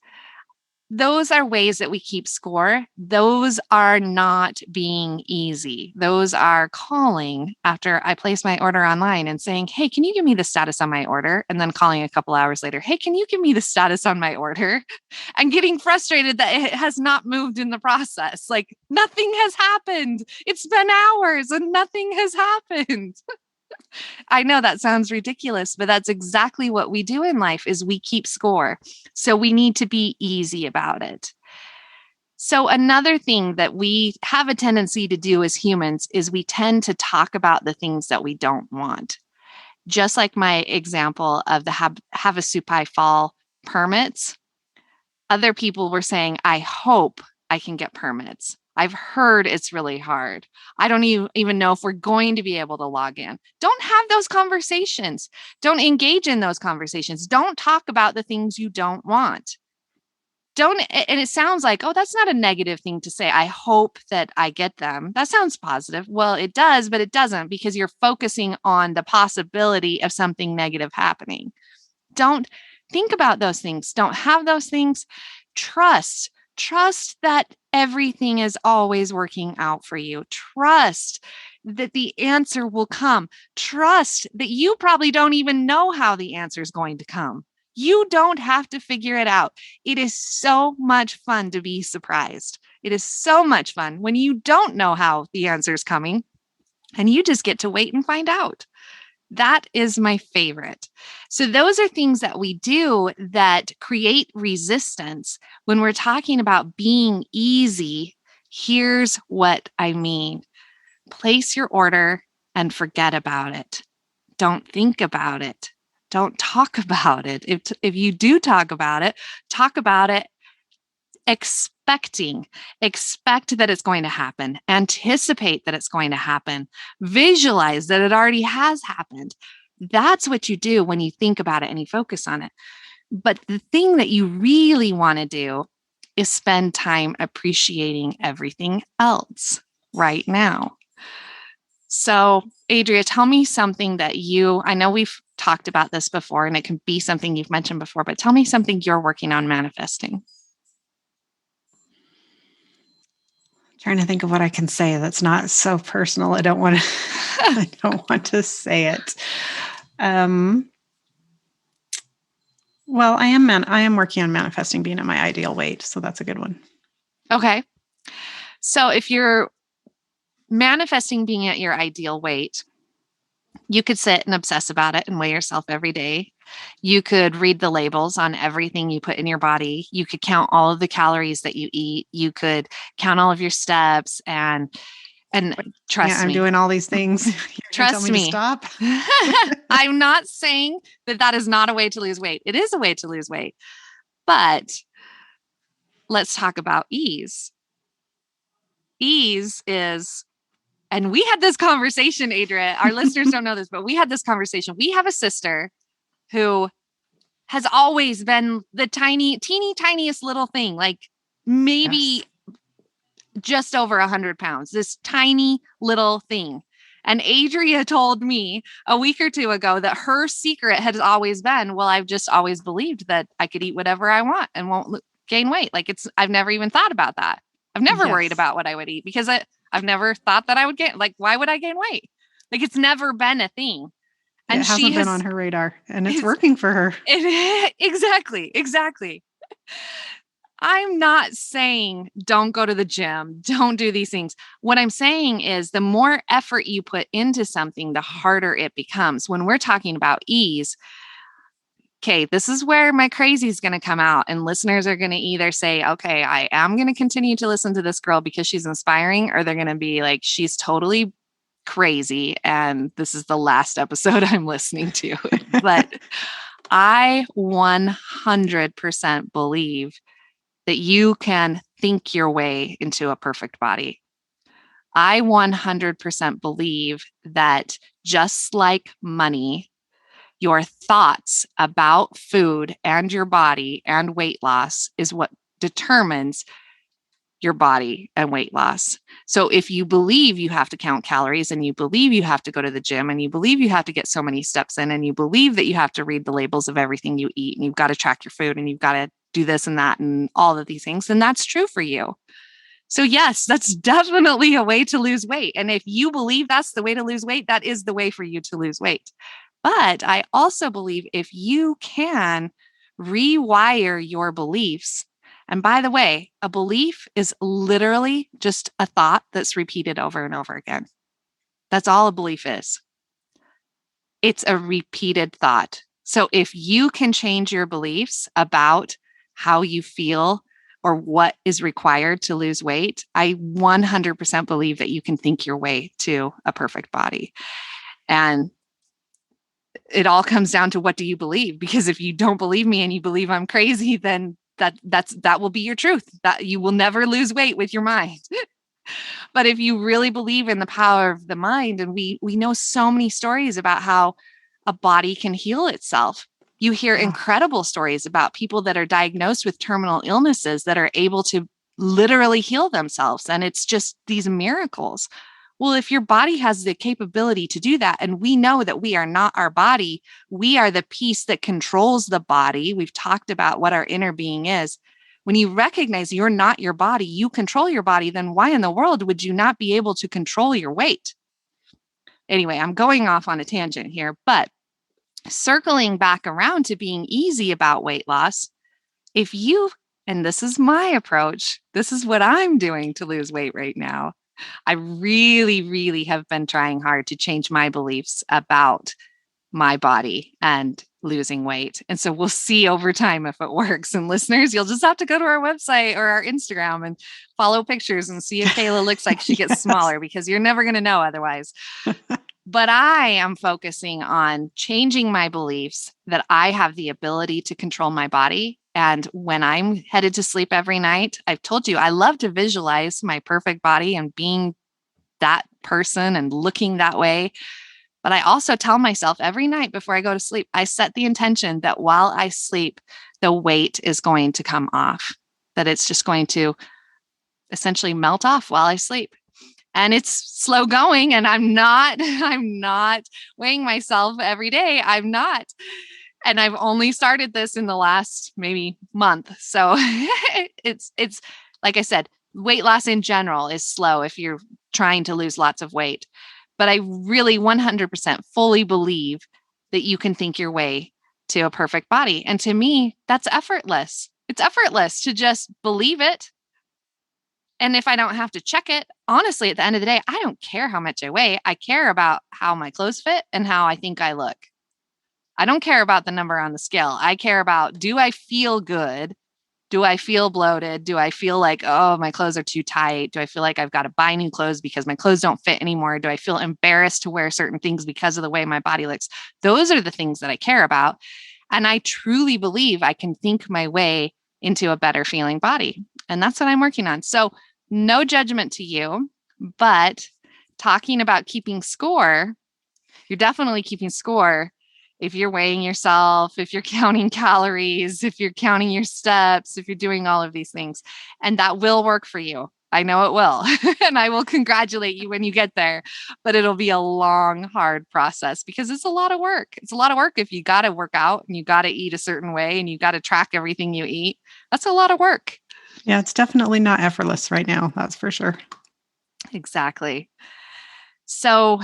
Those are ways that we keep score. Those are not being easy. Those are calling after I place my order online and saying, hey, can you give me the status on my order? And then calling a couple hours later, hey, can you give me the status on my order? And getting frustrated that it has not moved in the process. Like nothing has happened. It's been hours and nothing has happened. I know that sounds ridiculous, but that's exactly what we do in life is we keep score. So we need to be easy about it. So another thing that we have a tendency to do as humans is we tend to talk about the things that we don't want. Just like my example of the Havasupai Fall permits, other people were saying, I hope I can get permits. I've heard it's really hard. I don't even know if we're going to be able to log in. Don't have those conversations. Don't engage in those conversations. Don't talk about the things you don't want. Don't, and it sounds like, oh, that's not a negative thing to say. I hope that I get them. That sounds positive. Well, it does, but it doesn't because you're focusing on the possibility of something negative happening. Don't think about those things. Don't have those things. Trust that everything is always working out for you. Trust that the answer will come. Trust that you probably don't even know how the answer is going to come. You don't have to figure it out. It is so much fun to be surprised. It is so much fun when you don't know how the answer is coming and you just get to wait and find out. That is my favorite. So, those are things that we do that create resistance. When we're talking about being easy, here's what I mean: place your order and forget about it. Don't think about it. Don't talk about it. If you do talk about it expect that it's going to happen, anticipate that it's going to happen, visualize that it already has happened. That's what you do when you think about it and you focus on it. But the thing that you really want to do is spend time appreciating everything else right now. So, Adria, tell me something that I know we've talked about this before and it can be something you've mentioned before, but tell me something you're working on manifesting. Trying to think of what I can say that's not so personal. I don't want to. I don't want to say it. Well, I am working on manifesting being at my ideal weight, so that's a good one. Okay. So if you're manifesting being at your ideal weight, you could sit and obsess about it and weigh yourself every day. You could read the labels on everything you put in your body. You could count all of the calories that you eat. You could count all of your steps and trust I'm me. doing all these things. You're Trust tell me me. to stop. I'm not saying that is not a way to lose weight. It is a way to lose weight. But let's talk about ease. Ease is, and we had this conversation, Adria. Our listeners don't know this, but we had this conversation. We have a sister who has always been the teeny tiniest little thing, like maybe Yes. just over 100 pounds, this tiny little thing. And Adria told me a week or two ago that her secret has always been, well, I've just always believed that I could eat whatever I want and won't gain weight. Like I've never even thought about that. I've never worried about what I would eat because I've never thought that I would gain, like, why would I gain weight? Like it's never been a thing. And it hasn't been on her radar and it's working for her. Exactly. I'm not saying don't go to the gym, don't do these things. What I'm saying is the more effort you put into something, the harder it becomes. When we're talking about ease, okay, this is where my crazy is going to come out, and listeners are going to either say, okay, I am going to continue to listen to this girl because she's inspiring, or they're going to be like, she's totally crazy and this is the last episode I'm listening to. But I 100% believe that you can think your way into a perfect body. I 100% believe that just like money, your thoughts about food and your body and weight loss is what determines your body and weight loss. So if you believe you have to count calories and you believe you have to go to the gym and you believe you have to get so many steps in and you believe that you have to read the labels of everything you eat and you've got to track your food and you've got to do this and that and all of these things, then that's true for you. So yes, that's definitely a way to lose weight. And if you believe that's the way to lose weight, that is the way for you to lose weight. But I also believe if you can rewire your beliefs, and by the way, a belief is literally just a thought that's repeated over and over again. That's all a belief is. It's a repeated thought. So if you can change your beliefs about how you feel or what is required to lose weight, I 100% believe that you can think your way to a perfect body. And it all comes down to, what do you believe? Because if you don't believe me and you believe I'm crazy, then that will be your truth. That you will never lose weight with your mind. But if you really believe in the power of the mind, and we know so many stories about how a body can heal itself. You hear Yeah. incredible stories about people that are diagnosed with terminal illnesses that are able to literally heal themselves. And it's just these miracles. Well, if your body has the capability to do that, and we know that we are not our body, we are the piece that controls the body. We've talked about what our inner being is. When you recognize you're not your body, you control your body, then why in the world would you not be able to control your weight? Anyway, I'm going off on a tangent here, but circling back around to being easy about weight loss, if you, and this is my approach, this is what I'm doing to lose weight right now. I really, really have been trying hard to change my beliefs about my body and losing weight. And so we'll see over time if it works. And listeners, you'll just have to go to our website or our Instagram and follow pictures and see if Kayla looks like she gets Yes. smaller, because you're never going to know otherwise. But I am focusing on changing my beliefs that I have the ability to control my body. And when I'm headed to sleep every night, I've told you I love to visualize my perfect body and being that person and looking that way. But I also tell myself every night before I go to sleep, I set the intention that while I sleep, the weight is going to come off, that it's just going to essentially melt off while I sleep. And it's slow going, and I'm not weighing myself every day. I'm not. And I've only started this in the last maybe month. So it's like I said, weight loss in general is slow if you're trying to lose lots of weight. But I really 100% fully believe that you can think your way to a perfect body. And to me, that's effortless. It's effortless to just believe it. And if I don't have to check it, honestly, at the end of the day, I don't care how much I weigh. I care about how my clothes fit and how I think I look. I don't care about the number on the scale. I care about, do I feel good? Do I feel bloated? Do I feel like, oh, my clothes are too tight? Do I feel like I've got to buy new clothes because my clothes don't fit anymore? Do I feel embarrassed to wear certain things because of the way my body looks? Those are the things that I care about. And I truly believe I can think my way into a better feeling body. And that's what I'm working on. So, no judgment to you, but talking about keeping score, you're definitely keeping score if you're weighing yourself, if you're counting calories, if you're counting your steps, if you're doing all of these things. And that will work for you. I know it will. And I will congratulate you when you get there. But it'll be a long, hard process because it's a lot of work. It's a lot of work if you got to work out and you got to eat a certain way and you got to track everything you eat. That's a lot of work. Yeah, it's definitely not effortless right now. That's for sure. Exactly. So,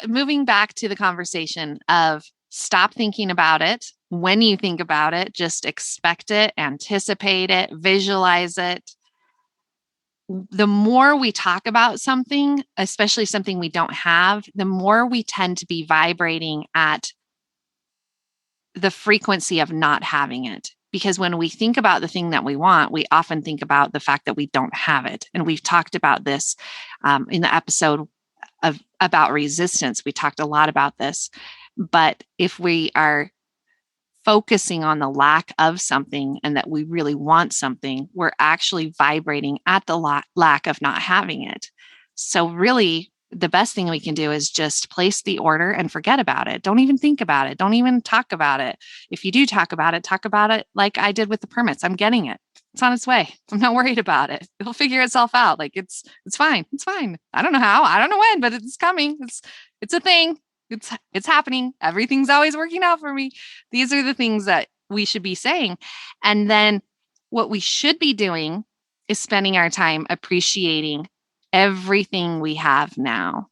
moving back to the conversation of stop thinking about it. When you think about it, just expect it, anticipate it, visualize it. The more we talk about something, especially something we don't have, the more we tend to be vibrating at the frequency of not having it. Because when we think about the thing that we want, we often think about the fact that we don't have it. And we've talked about this in the episode about resistance. We talked a lot about this. But if we are focusing on the lack of something and that we really want something, we're actually vibrating at the lack of not having it. So, really, the best thing we can do is just place the order and forget about it. Don't even think about it. Don't even talk about it. If you do talk about it like I did with the permits. I'm getting it. It's on its way. I'm not worried about it. It'll figure itself out. Like it's fine. It's fine. I don't know how. I don't know when, but it's coming. It's a thing. It's happening. Everything's always working out for me. These are the things that we should be saying. And then what we should be doing is spending our time appreciating everything we have now.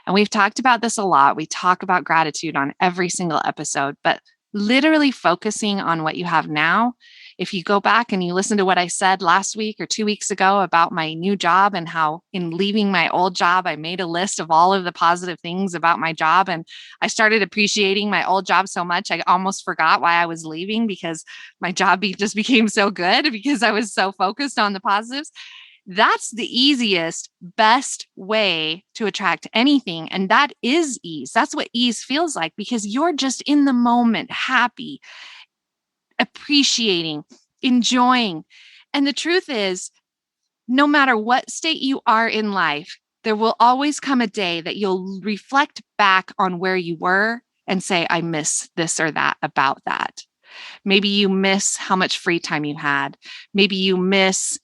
And we've talked about this a lot. We talk about gratitude on every single episode, but literally focusing on what you have now. If you go back and you listen to what I said last week or 2 weeks ago about my new job and how in leaving my old job, I made a list of all of the positive things about my job. And I started appreciating my old job so much, I almost forgot why I was leaving because my job just became so good because I was so focused on the positives. That's the easiest, best way to attract anything. And that is ease. That's what ease feels like because you're just in the moment, happy, appreciating, enjoying. And the truth is, no matter what state you are in life, there will always come a day that you'll reflect back on where you were and say, I miss this or that about that. Maybe you miss how much free time you had. Maybe you miss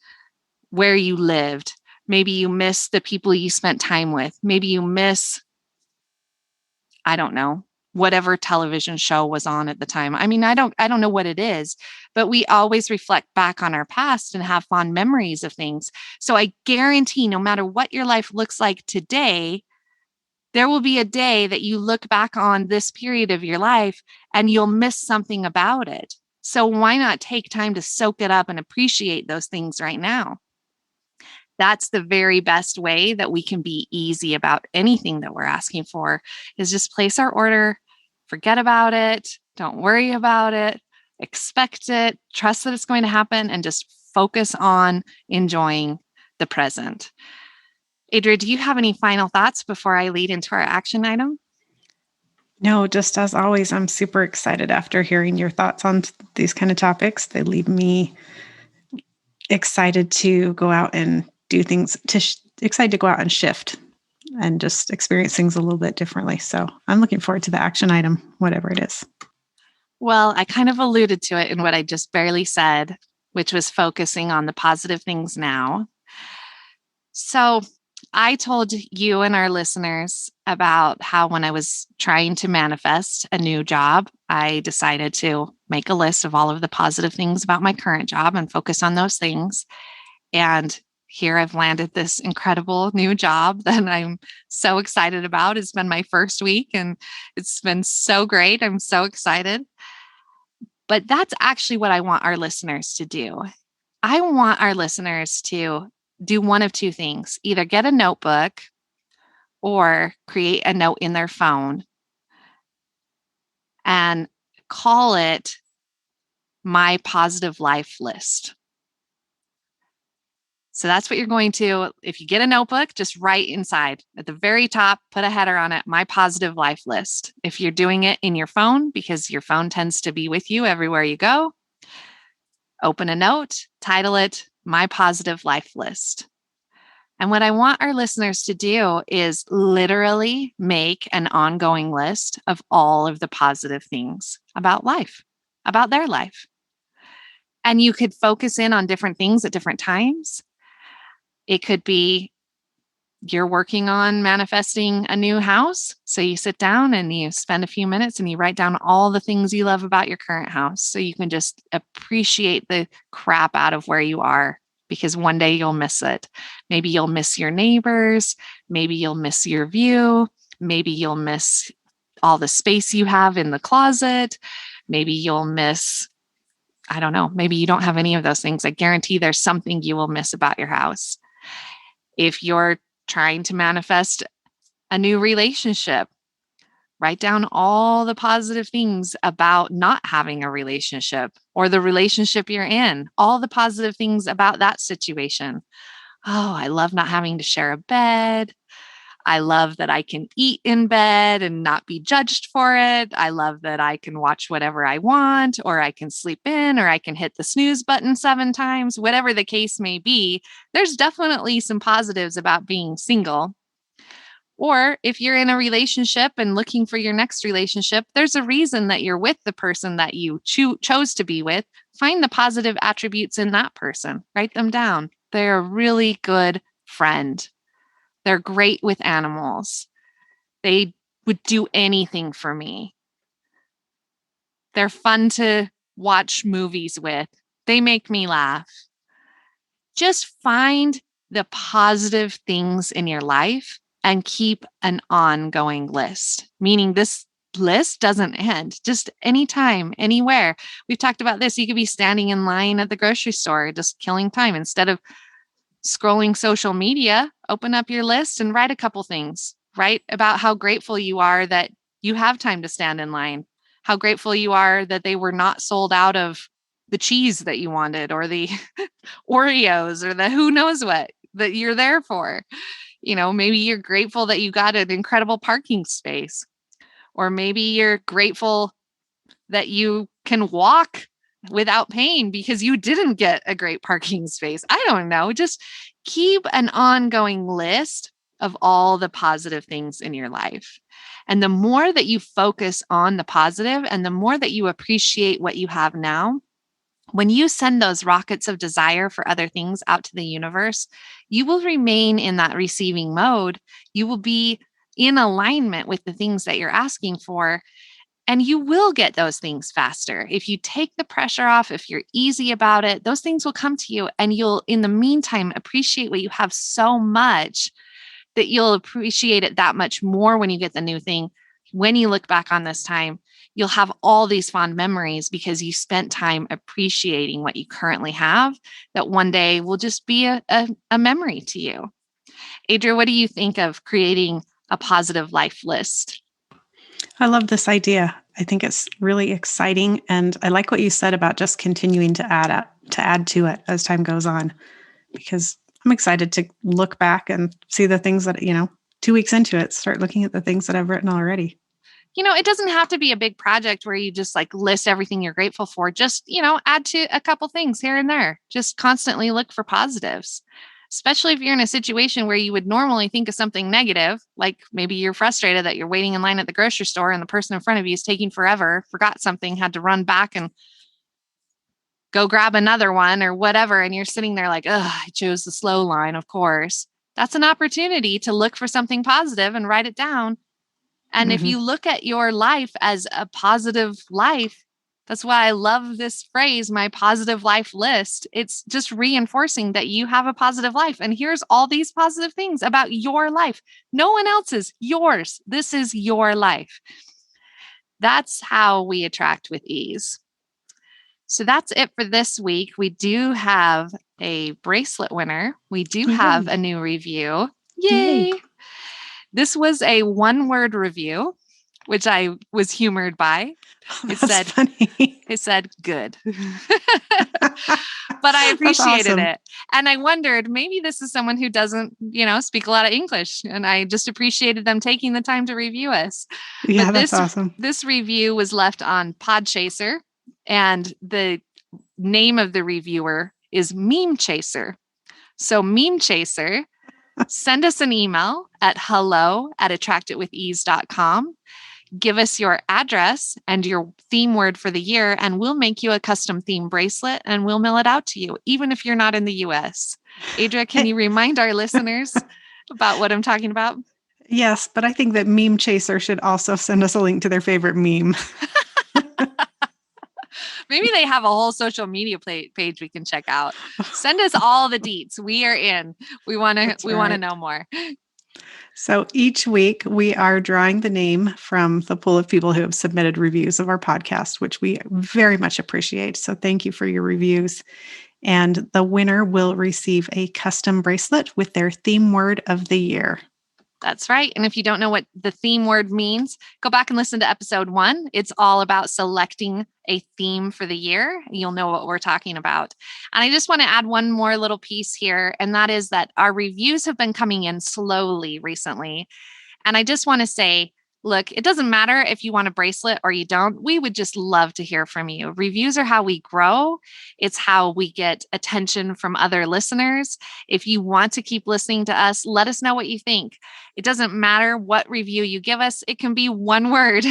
where you lived. Maybe you miss the people you spent time with. Maybe you miss, I don't know, whatever television show was on at the time. I mean, I don't know what it is, but we always reflect back on our past and have fond memories of things. So I guarantee no matter what your life looks like today, there will be a day that you look back on this period of your life and you'll miss something about it. So why not take time to soak it up and appreciate those things right now? That's the very best way that we can be easy about anything that we're asking for is just place our order, forget about it, don't worry about it, expect it, trust that it's going to happen, and just focus on enjoying the present. Adria, do you have any final thoughts before I lead into our action item? No, just as always, I'm super excited after hearing your thoughts on these kind of topics. They leave me excited to go out and do things, excited to go out and shift and just experience things a little bit differently. So I'm looking forward to the action item, whatever it is. Well, I kind of alluded to it in what I just barely said, which was focusing on the positive things now. So I told you and our listeners about how when I was trying to manifest a new job, I decided to make a list of all of the positive things about my current job and focus on those things. And here I've landed this incredible new job that I'm so excited about. It's been my first week and it's been so great. I'm so excited. But that's actually what I want our listeners to do. I want our listeners to do one of two things: either get a notebook or create a note in their phone and call it my positive life list. So that's what you're going to, if you get a notebook, just write inside at the very top, put a header on it, my positive life list. If you're doing it in your phone, because your phone tends to be with you everywhere you go, open a note, title it my positive life list. And what I want our listeners to do is literally make an ongoing list of all of the positive things about life, about their life. And you could focus in on different things at different times. It could be you're working on manifesting a new house. So you sit down and you spend a few minutes and you write down all the things you love about your current house. So you can just appreciate the crap out of where you are, because one day you'll miss it. Maybe you'll miss your neighbors. Maybe you'll miss your view. Maybe you'll miss all the space you have in the closet. Maybe you'll miss, I don't know, maybe you don't have any of those things. I guarantee there's something you will miss about your house. If you're trying to manifest a new relationship, write down all the positive things about not having a relationship or the relationship you're in, all the positive things about that situation. Oh, I love not having to share a bed. I love that I can eat in bed and not be judged for it. I love that I can watch whatever I want, or I can sleep in, or I can hit the snooze button 7 times, whatever the case may be. There's definitely some positives about being single. Or if you're in a relationship and looking for your next relationship, there's a reason that you're with the person that you chose to be with. Find the positive attributes in that person, write them down. They're a really good friend. They're great with animals. They would do anything for me. They're fun to watch movies with. They make me laugh. Just find the positive things in your life and keep an ongoing list, meaning this list doesn't end. Just anytime, anywhere. We've talked about this. You could be standing in line at the grocery store, just killing time. Instead of scrolling social media, open up your list and write a couple things. Write about how grateful you are that you have time to stand in line, how grateful you are that they were not sold out of the cheese that you wanted, or the Oreos, or the who knows what that you're there for. Maybe you're grateful that you got an incredible parking space, or maybe you're grateful that you can walk without pain because you didn't get a great parking space. I don't know. Just keep an ongoing list of all the positive things in your life. And the more that you focus on the positive and the more that you appreciate what you have now, when you send those rockets of desire for other things out to the universe, you will remain in that receiving mode. You will be in alignment with the things that you're asking for. And you will get those things faster. If you take the pressure off, if you're easy about it, those things will come to you. And you'll, in the meantime, appreciate what you have so much that you'll appreciate it that much more when you get the new thing. When you look back on this time, you'll have all these fond memories because you spent time appreciating what you currently have, that one day will just be a memory to you. Adria, what do you think of creating a positive life list? I love this idea. I think it's really exciting. And I like what you said about just continuing to add to it as time goes on, because I'm excited to look back and see the things that, 2 weeks into it, start looking at the things that I've written already. It doesn't have to be a big project where you just like list everything you're grateful for. Just, add to a couple things here and there. Just constantly look for positives, especially if you're in a situation where you would normally think of something negative, like maybe you're frustrated that you're waiting in line at the grocery store and the person in front of you is taking forever, forgot something, had to run back and go grab another one or whatever. And you're sitting there like, ugh, I chose the slow line, of course. That's an opportunity to look for something positive and write it down. And if you look at your life as a positive life, that's why I love this phrase, my positive life list. It's just reinforcing that you have a positive life. And here's all these positive things about your life. No one else's, yours. This is your life. That's how we attract with ease. So that's it for this week. We do have a bracelet winner. We do have a new review. Yay! This was a one-word review, which I was humored by. It said, funny. It said good. But I appreciated it. And I wondered, maybe this is someone who doesn't, speak a lot of English. And I just appreciated them taking the time to review us. Yeah, that's awesome. This review was left on Podchaser, and the name of the reviewer is Meme Chaser. So Meme Chaser, send us an email at hello@attractitwithease.com. Give us your address and your theme word for the year, and we'll make you a custom theme bracelet and we'll mail it out to you, even if you're not in the US. Adria, can you remind our listeners about what I'm talking about? Yes, but I think that Meme Chaser should also send us a link to their favorite meme. Maybe they have a whole social media page we can check out. Send us all the deets. We are in. We want to know more. So each week we are drawing the name from the pool of people who have submitted reviews of our podcast, which we very much appreciate. So thank you for your reviews. And the winner will receive a custom bracelet with their theme word of the year. That's right. And if you don't know what the theme word means, go back and listen to episode 1. It's all about selecting a theme for the year. You'll know what we're talking about. And I just want to add one more little piece here, and that is that our reviews have been coming in slowly recently. And I just want to say, look, it doesn't matter if you want a bracelet or you don't. We would just love to hear from you. Reviews are how we grow. It's how we get attention from other listeners. If you want to keep listening to us, let us know what you think. It doesn't matter what review you give us. It can be one word.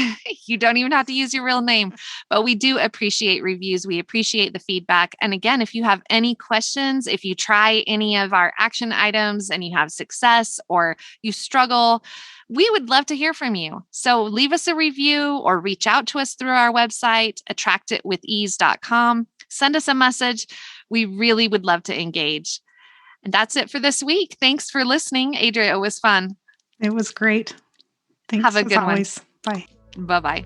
You don't even have to use your real name, but we do appreciate reviews. We appreciate the feedback. And again, if you have any questions, if you try any of our action items and you have success or you struggle, we would love to hear from you. So leave us a review or reach out to us through our website, attractitwithease.com. Send us a message. We really would love to engage. And that's it for this week. Thanks for listening. Adria, it was fun. It was great. Thanks. Have a good always. One. Bye. Bye-bye.